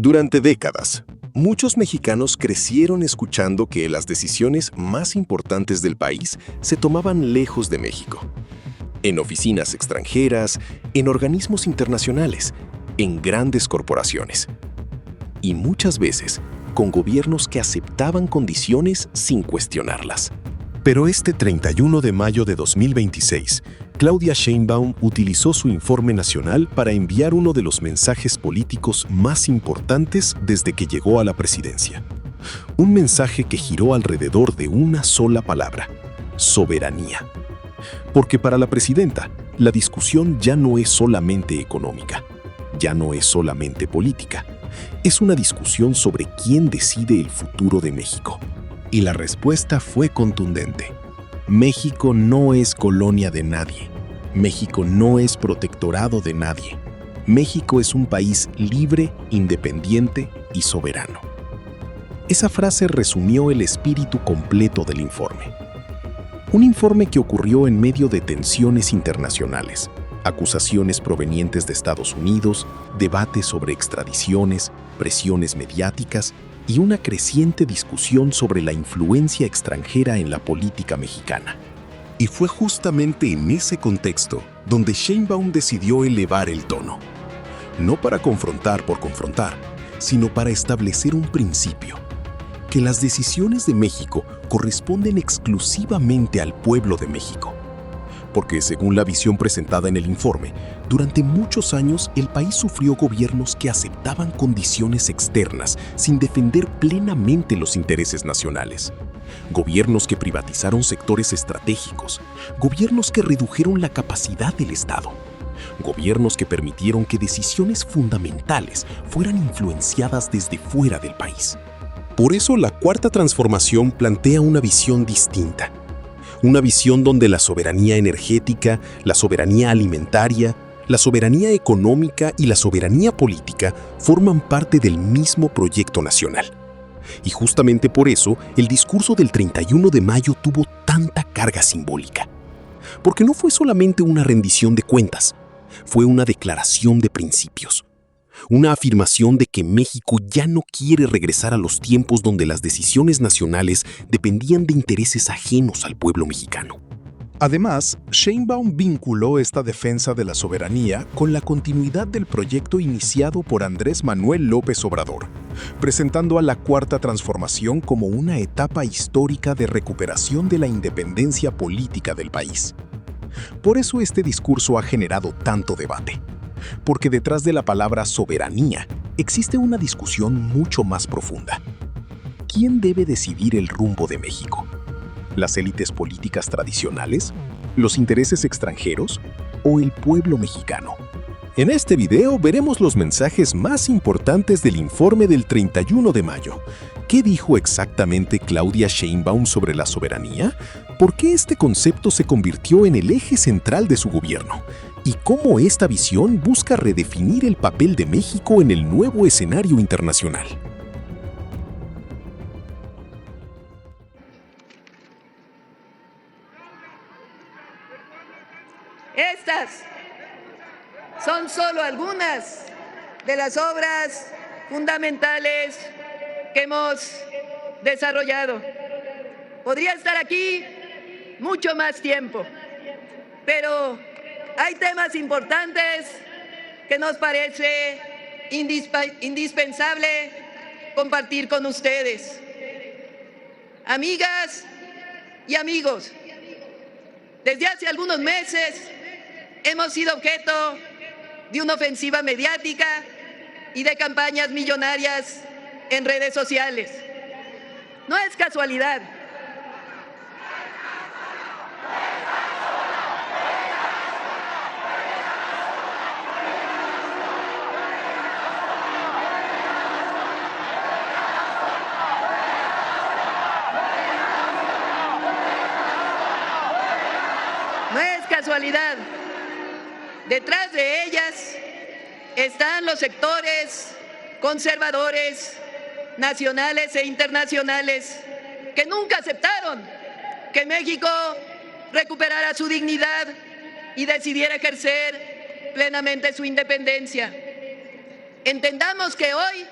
Durante décadas, muchos mexicanos crecieron escuchando que las decisiones más importantes del país se tomaban lejos de México, en oficinas extranjeras, en organismos internacionales, en grandes corporaciones. Y muchas veces, con gobiernos que aceptaban condiciones sin cuestionarlas. Pero este 31 de mayo de 2026, Claudia Sheinbaum utilizó su informe nacional para enviar uno de los mensajes políticos más importantes desde que llegó a la presidencia. Un mensaje que giró alrededor de una sola palabra: soberanía. Porque para la presidenta, la discusión ya no es solamente económica, ya no es solamente política. Es una discusión sobre quién decide el futuro de México. Y la respuesta fue contundente. México no es colonia de nadie. México no es protectorado de nadie. México es un país libre, independiente y soberano. Esa frase resumió el espíritu completo del informe. Un informe que ocurrió en medio de tensiones internacionales, acusaciones provenientes de Estados Unidos, debates sobre extradiciones, presiones mediáticas y una creciente discusión sobre la influencia extranjera en la política mexicana. Y fue justamente en ese contexto donde Sheinbaum decidió elevar el tono. No para confrontar por confrontar, sino para establecer un principio: que las decisiones de México corresponden exclusivamente al pueblo de México. Porque según la visión presentada en el informe, durante muchos años el país sufrió gobiernos que aceptaban condiciones externas sin defender plenamente los intereses nacionales. Gobiernos que privatizaron sectores estratégicos, gobiernos que redujeron la capacidad del Estado, gobiernos que permitieron que decisiones fundamentales fueran influenciadas desde fuera del país. Por eso la Cuarta Transformación plantea una visión distinta. Una visión donde la soberanía energética, la soberanía alimentaria, la soberanía económica y la soberanía política forman parte del mismo proyecto nacional. Y justamente por eso, el discurso del 31 de mayo tuvo tanta carga simbólica. Porque no fue solamente una rendición de cuentas, fue una declaración de principios. Una afirmación de que México ya no quiere regresar a los tiempos donde las decisiones nacionales dependían de intereses ajenos al pueblo mexicano. Además, Sheinbaum vinculó esta defensa de la soberanía con la continuidad del proyecto iniciado por Andrés Manuel López Obrador, presentando a la Cuarta Transformación como una etapa histórica de recuperación de la independencia política del país. Por eso este discurso ha generado tanto debate. Porque detrás de la palabra soberanía existe una discusión mucho más profunda. ¿Quién debe decidir el rumbo de México? ¿Las élites políticas tradicionales? ¿Los intereses extranjeros? ¿O el pueblo mexicano? En este video veremos los mensajes más importantes del informe del 31 de mayo. ¿Qué dijo exactamente Claudia Sheinbaum sobre la soberanía? ¿Por qué este concepto se convirtió en el eje central de su gobierno? ¿Y cómo esta visión busca redefinir el papel de México en el nuevo escenario internacional? Estas son solo algunas de las obras fundamentales que hemos desarrollado. Podría estar aquí mucho más tiempo, pero hay temas importantes que nos parece indispensable compartir con ustedes. Amigas y amigos, desde hace algunos meses hemos sido objeto de una ofensiva mediática y de campañas millonarias en redes sociales. No es casualidad. No es casualidad. Detrás de ellas están los sectores conservadores, nacionales e internacionales, que nunca aceptaron que México recuperara su dignidad y decidiera ejercer plenamente su independencia. Entendamos que hoy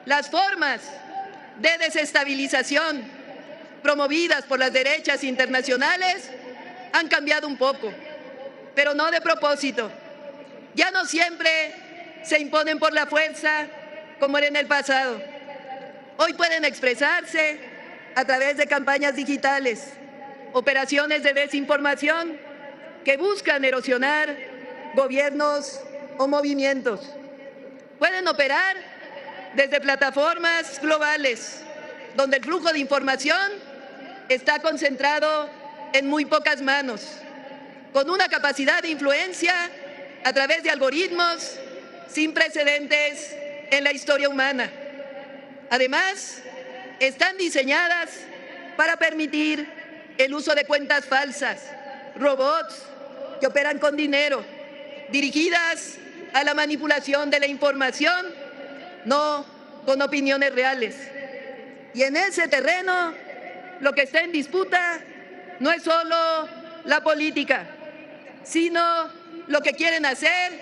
Las formas de desestabilización promovidas por las derechas internacionales han cambiado un poco, pero no de propósito. Ya no siempre se imponen por la fuerza como era en el pasado. Hoy pueden expresarse a través de campañas digitales, operaciones de desinformación que buscan erosionar gobiernos o movimientos. Pueden operar desde plataformas globales, donde el flujo de información está concentrado en muy pocas manos, con una capacidad de influencia a través de algoritmos sin precedentes en la historia humana. Además, están diseñadas para permitir el uso de cuentas falsas, robots que operan con dinero, dirigidas a la manipulación de la información, no con opiniones reales. Y en ese terreno, lo que está en disputa no es solo la política, sino lo que quieren hacer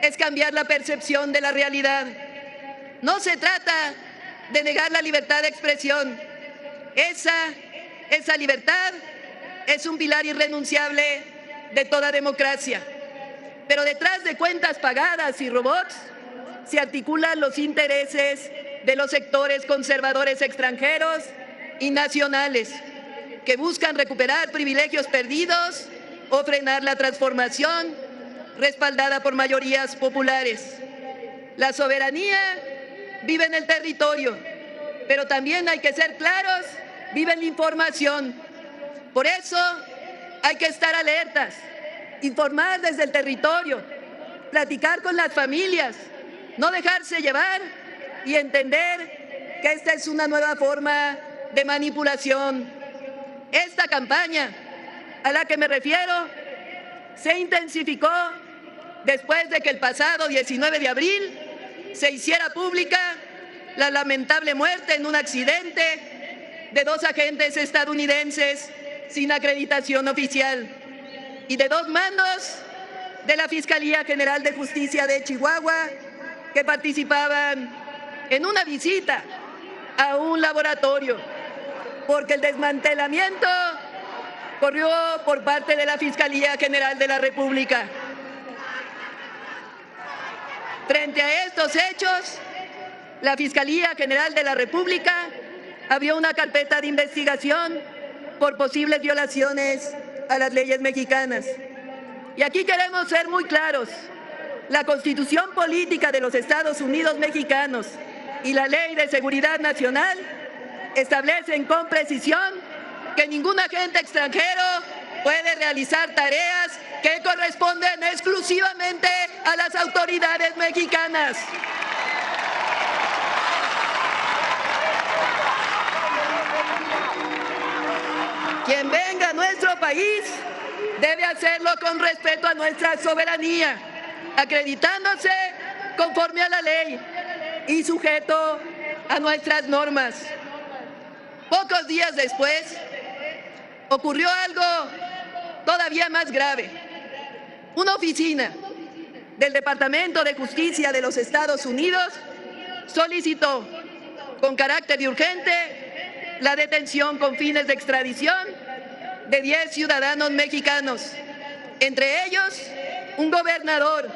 es cambiar la percepción de la realidad. No se trata de negar la libertad de expresión. Esa libertad es un pilar irrenunciable de toda democracia. Pero detrás de cuentas pagadas y robots se articulan los intereses de los sectores conservadores extranjeros y nacionales que buscan recuperar privilegios perdidos o frenar la transformación respaldada por mayorías populares. La soberanía vive en el territorio, pero también hay que ser claros, vive en la información. Por eso hay que estar alertas, informar desde el territorio, platicar con las familias, no dejarse llevar y entender que esta es una nueva forma de manipulación. Esta campaña a la que me refiero se intensificó después de que el pasado 19 de abril se hiciera pública la lamentable muerte en un accidente de 2 agentes estadounidenses sin acreditación oficial y de 2 mandos de la Fiscalía General de Justicia de Chihuahua que participaban en una visita a un laboratorio, porque el desmantelamiento corrió por parte de la Fiscalía General de la República. Frente a estos hechos, la Fiscalía General de la República abrió una carpeta de investigación por posibles violaciones a las leyes mexicanas. Y aquí queremos ser muy claros. La Constitución Política de los Estados Unidos Mexicanos y la Ley de Seguridad Nacional establecen con precisión que ningún agente extranjero puede realizar tareas que corresponden exclusivamente a las autoridades mexicanas. Quien venga a nuestro país debe hacerlo con respeto a nuestra soberanía, acreditándose conforme a la ley y sujeto a nuestras normas. Pocos días después, ocurrió algo todavía más grave. Una oficina del Departamento de Justicia de los Estados Unidos solicitó con carácter de urgente la detención con fines de extradición de 10 ciudadanos mexicanos, entre ellos un gobernador,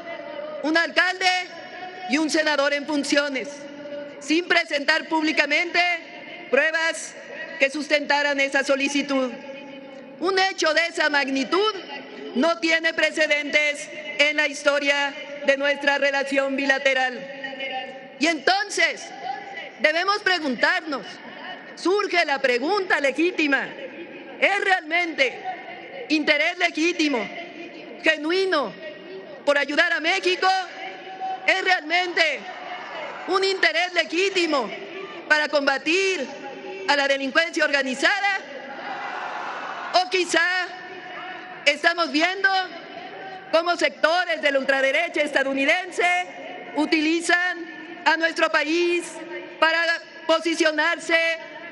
un alcalde y un senador en funciones, sin presentar públicamente pruebas que sustentaran esa solicitud. Un hecho de esa magnitud no tiene precedentes en la historia de nuestra relación bilateral. Y entonces debemos preguntarnos, surge la pregunta legítima, ¿es realmente interés legítimo, genuino, por ayudar a México? ¿Es realmente un interés legítimo para combatir a la delincuencia organizada? ¿O quizá estamos viendo cómo sectores de la ultraderecha estadounidense utilizan a nuestro país para posicionarse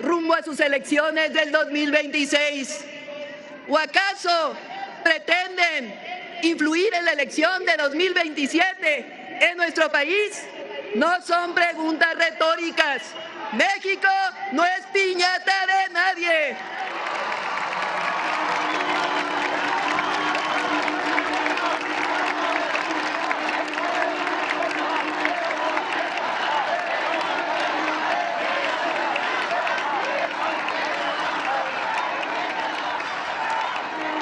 rumbo a sus elecciones del 2026? ¿O acaso pretenden influir en la elección de 2027 en nuestro país? No son preguntas retóricas. México no es piñata de nadie.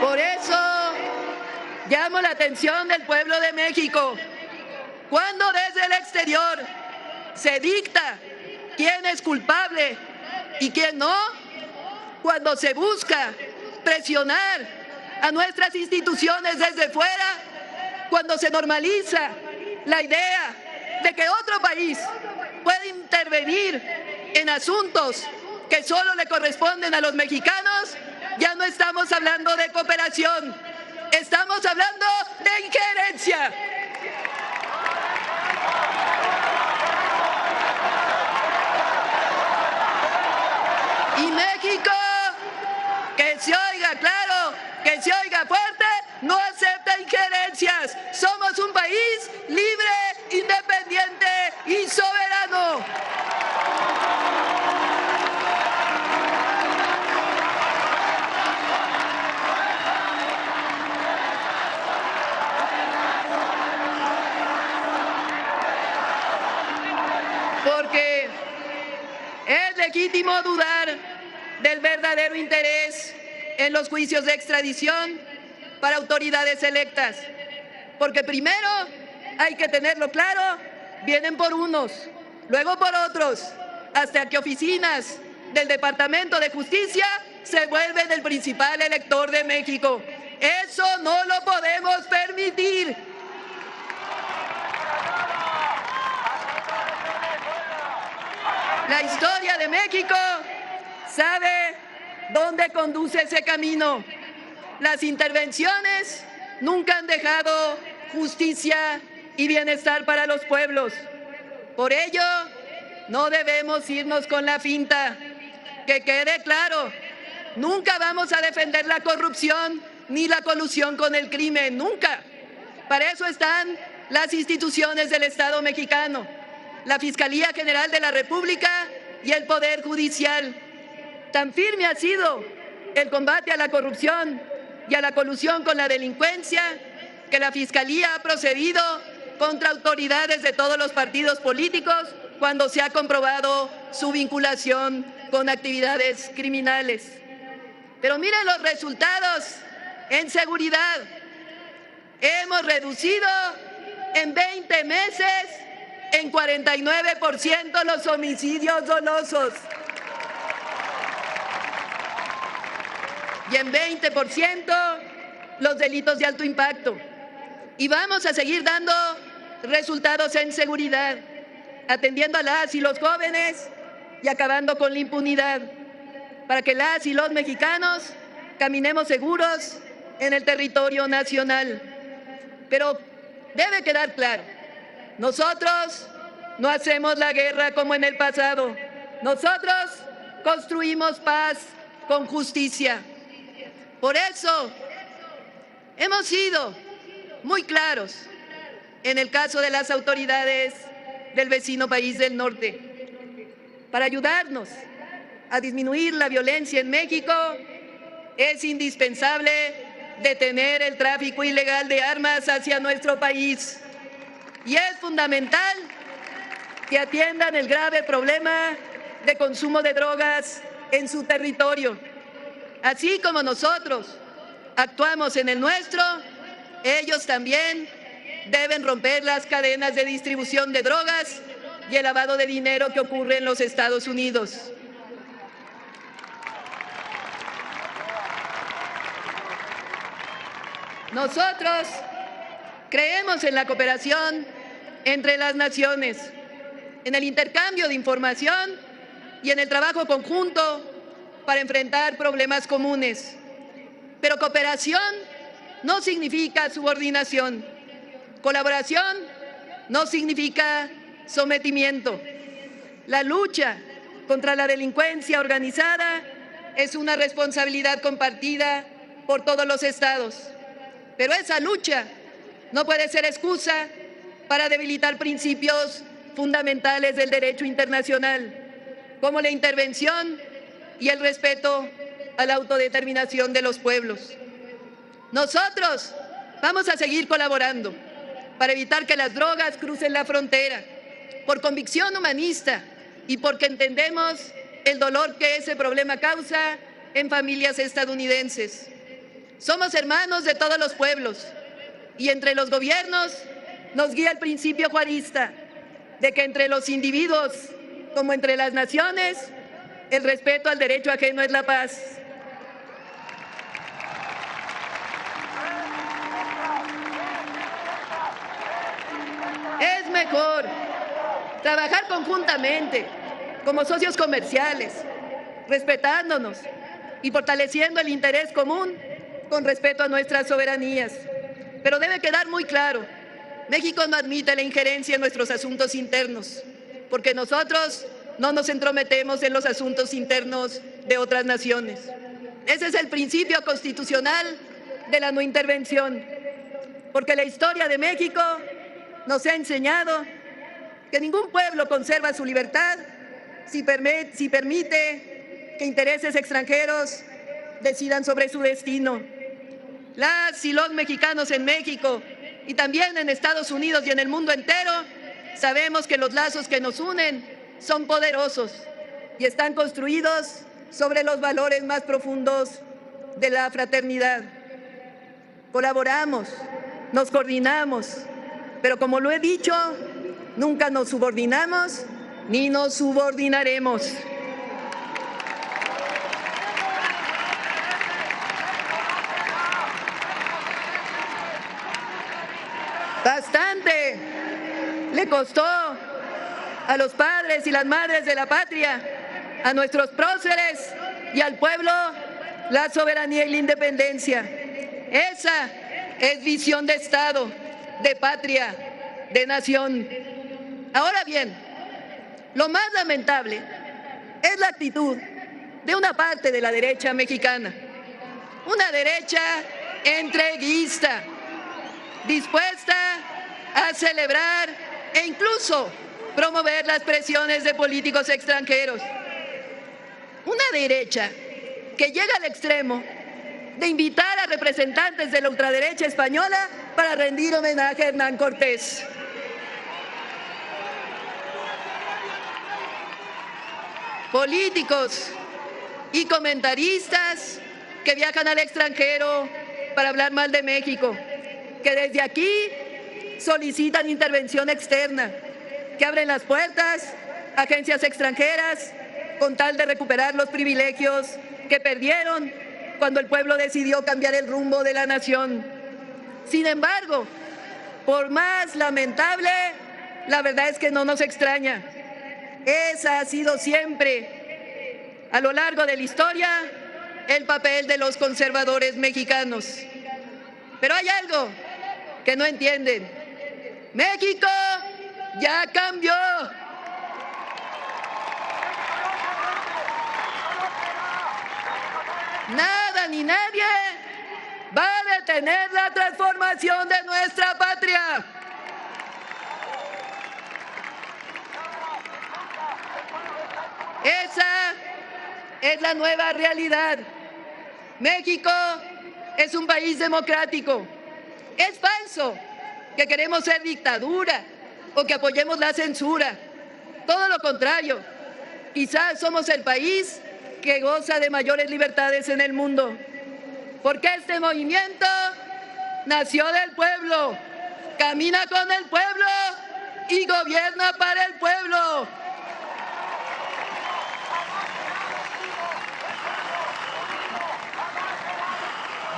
Por eso llamo la atención del pueblo de México. Cuando desde el exterior se dicta quién es culpable y quién no, cuando se busca presionar a nuestras instituciones desde fuera, cuando se normaliza la idea de que otro país puede intervenir en asuntos que solo le corresponden a los mexicanos, ya no estamos hablando de cooperación, estamos hablando de injerencia. Y México, que se oiga claro, que se oiga fuerte, no acepta injerencias. Somos un país libre, independiente y soberano. Porque es legítimo dudar del verdadero interés en los juicios de extradición para autoridades electas. Porque primero, hay que tenerlo claro, vienen por unos, luego por otros, hasta que oficinas del Departamento de Justicia se vuelven el principal elector de México. Eso no lo podemos permitir. La historia de México sabe dónde conduce ese camino. Las intervenciones nunca han dejado justicia y bienestar para los pueblos. Por ello, no debemos irnos con la finta. Que quede claro, nunca vamos a defender la corrupción ni la colusión con el crimen, nunca. Para eso están las instituciones del Estado mexicano, la Fiscalía General de la República y el Poder Judicial. Tan firme ha sido el combate a la corrupción y a la colusión con la delincuencia que la Fiscalía ha procedido contra autoridades de todos los partidos políticos cuando se ha comprobado su vinculación con actividades criminales. Pero miren los resultados en seguridad. Hemos reducido en 20 meses en 49% los homicidios dolosos y en 20% los delitos de alto impacto. Y vamos a seguir dando resultados en seguridad, atendiendo a las y los jóvenes y acabando con la impunidad, para que las y los mexicanos caminemos seguros en el territorio nacional. Pero debe quedar claro, nosotros no hacemos la guerra como en el pasado. Nosotros construimos paz con justicia. Por eso hemos sido muy claros en el caso de las autoridades del vecino país del norte. Para ayudarnos a disminuir la violencia en México, es indispensable detener el tráfico ilegal de armas hacia nuestro país. Y es fundamental que atiendan el grave problema de consumo de drogas en su territorio. Así como nosotros actuamos en el nuestro, ellos también deben romper las cadenas de distribución de drogas y el lavado de dinero que ocurre en los Estados Unidos. Nosotros creemos en la cooperación entre las naciones, en el intercambio de información y en el trabajo conjunto para enfrentar problemas comunes. Pero cooperación no significa subordinación. Colaboración no significa sometimiento. La lucha contra la delincuencia organizada es una responsabilidad compartida por todos los estados. Pero esa lucha no puede ser excusa para debilitar principios fundamentales del derecho internacional, como la intervención y el respeto a la autodeterminación de los pueblos. Nosotros vamos a seguir colaborando para evitar que las drogas crucen la frontera, por convicción humanista y porque entendemos el dolor que ese problema causa en familias estadounidenses. Somos hermanos de todos los pueblos y entre los gobiernos nos guía el principio juarista de que entre los individuos como entre las naciones, el respeto al derecho ajeno es la paz. Es mejor trabajar conjuntamente como socios comerciales, respetándonos y fortaleciendo el interés común con respeto a nuestras soberanías. Pero debe quedar muy claro, México no admite la injerencia en nuestros asuntos internos, porque nosotros no nos entrometemos en los asuntos internos de otras naciones. Ese es el principio constitucional de la no intervención, porque la historia de México nos ha enseñado que ningún pueblo conserva su libertad si permite que intereses extranjeros decidan sobre su destino. Las y los mexicanos en México y también en Estados Unidos y en el mundo entero sabemos que los lazos que nos unen son poderosos y están construidos sobre los valores más profundos de la fraternidad. Colaboramos, nos coordinamos, pero como lo he dicho, nunca nos subordinamos ni nos subordinaremos. Bastante le costó a los padres y las madres de la patria, a nuestros próceres y al pueblo la soberanía y la independencia. Esa es visión de Estado, de patria, de nación. Ahora bien, lo más lamentable es la actitud de una parte de la derecha mexicana, una derecha entreguista, dispuesta a celebrar e incluso promover las presiones de políticos extranjeros. Una derecha que llega al extremo de invitar a representantes de la ultraderecha española para rendir homenaje a Hernán Cortés. Políticos y comentaristas que viajan al extranjero para hablar mal de México, que desde aquí solicitan intervención externa, que abren las puertas a agencias extranjeras con tal de recuperar los privilegios que perdieron cuando el pueblo decidió cambiar el rumbo de la nación. Sin embargo, por más lamentable, la verdad es que no nos extraña. Esa ha sido siempre, a lo largo de la historia, el papel de los conservadores mexicanos. Pero hay algo que no entienden. México ya cambió. Nada ni nadie va a detener la transformación de nuestra patria. Esa es la nueva realidad. México es un país democrático. Es falso que queremos ser dictadura o que apoyemos la censura. Todo lo contrario. Quizás somos el país que goza de mayores libertades en el mundo. Porque este movimiento nació del pueblo, camina con el pueblo y gobierna para el pueblo.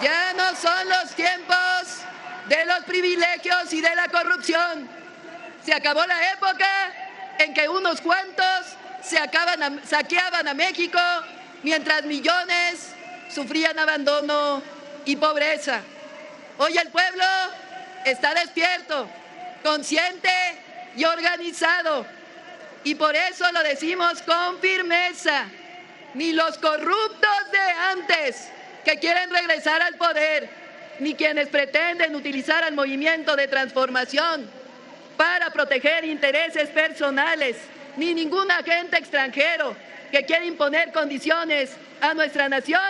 Ya no son los tiempos de los privilegios y de la corrupción. Se acabó la época en que unos cuantos saqueaban a México mientras millones sufrían abandono y pobreza. Hoy el pueblo está despierto, consciente y organizado. Y por eso lo decimos con firmeza. Ni los corruptos de antes que quieren regresar al poder, ni quienes pretenden utilizar al movimiento de transformación para proteger intereses personales, ni ningún agente extranjero que quiera imponer condiciones a nuestra nación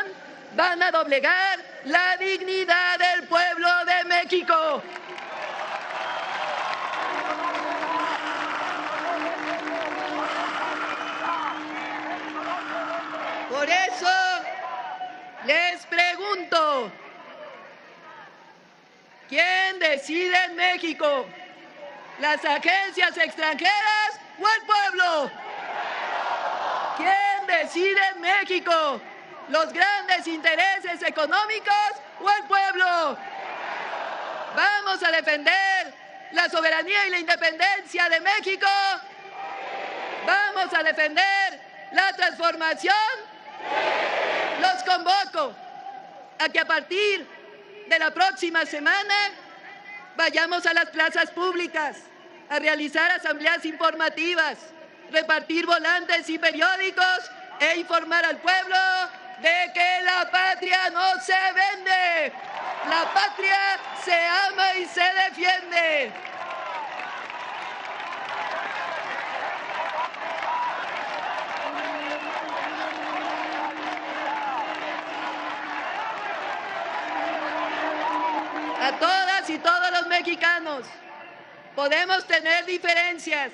van a doblegar la dignidad del pueblo de México. Por eso les pregunto, ¿quién decide en México? ¿Las agencias extranjeras o el pueblo? ¿Quién decide en México? ¿Los grandes intereses económicos o el pueblo? Vamos a defender la soberanía y la independencia de México. Vamos a defender la transformación. Los convoco a que a partir de la próxima semana vayamos a las plazas públicas a realizar asambleas informativas, repartir volantes y periódicos e informar al pueblo de que la patria no se vende, la patria se ama y se defiende. A todas y todos los mexicanos, podemos tener diferencias,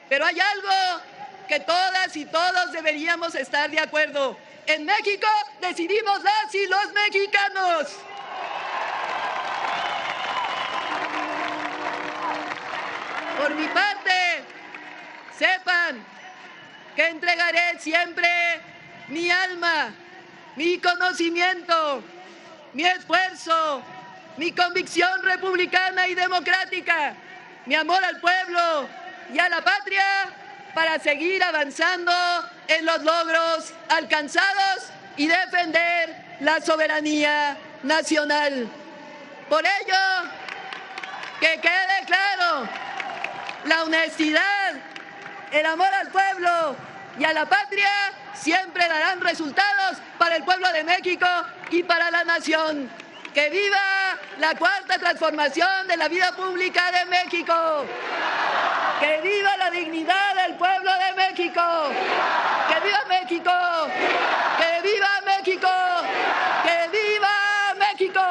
pero hay algo que todas y todos deberíamos estar de acuerdo. En México decidimos las y los mexicanos. Por mi parte, sepan que entregaré siempre mi alma, mi conocimiento, mi esfuerzo, mi convicción republicana y democrática, mi amor al pueblo y a la patria para seguir avanzando en los logros alcanzados y defender la soberanía nacional. Por ello, que quede claro, la honestidad, el amor al pueblo y a la patria siempre darán resultados para el pueblo de México y para la nación. ¡Que viva la cuarta transformación de la vida pública de México! ¡Que viva la dignidad del pueblo de México! ¡Que viva México! ¡Que viva México! ¡Que viva México!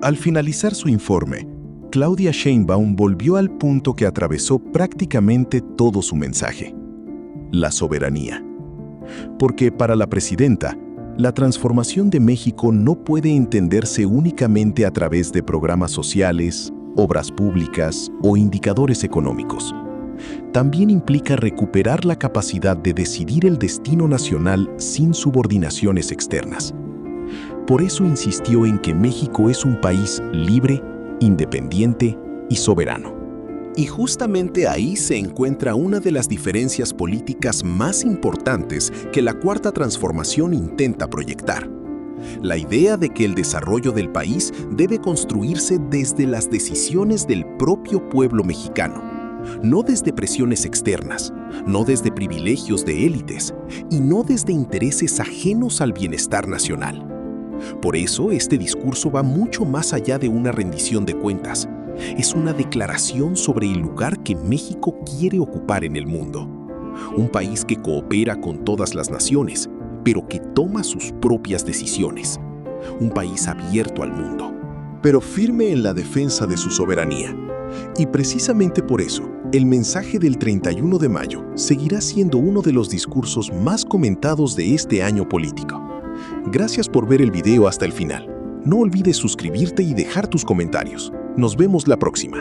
Al finalizar su informe, Claudia Sheinbaum volvió al punto que atravesó prácticamente todo su mensaje: la soberanía. Porque para la presidenta, la transformación de México no puede entenderse únicamente a través de programas sociales, obras públicas o indicadores económicos. También implica recuperar la capacidad de decidir el destino nacional sin subordinaciones externas. Por eso insistió en que México es un país libre, independiente y soberano. Y justamente ahí se encuentra una de las diferencias políticas más importantes que la Cuarta Transformación intenta proyectar. La idea de que el desarrollo del país debe construirse desde las decisiones del propio pueblo mexicano, no desde presiones externas, no desde privilegios de élites y no desde intereses ajenos al bienestar nacional. Por eso, este discurso va mucho más allá de una rendición de cuentas. Es una declaración sobre el lugar que México quiere ocupar en el mundo. Un país que coopera con todas las naciones, pero que toma sus propias decisiones. Un país abierto al mundo, pero firme en la defensa de su soberanía. Y precisamente por eso, el mensaje del 31 de mayo seguirá siendo uno de los discursos más comentados de este año político. Gracias por ver el video hasta el final. No olvides suscribirte y dejar tus comentarios. Nos vemos la próxima.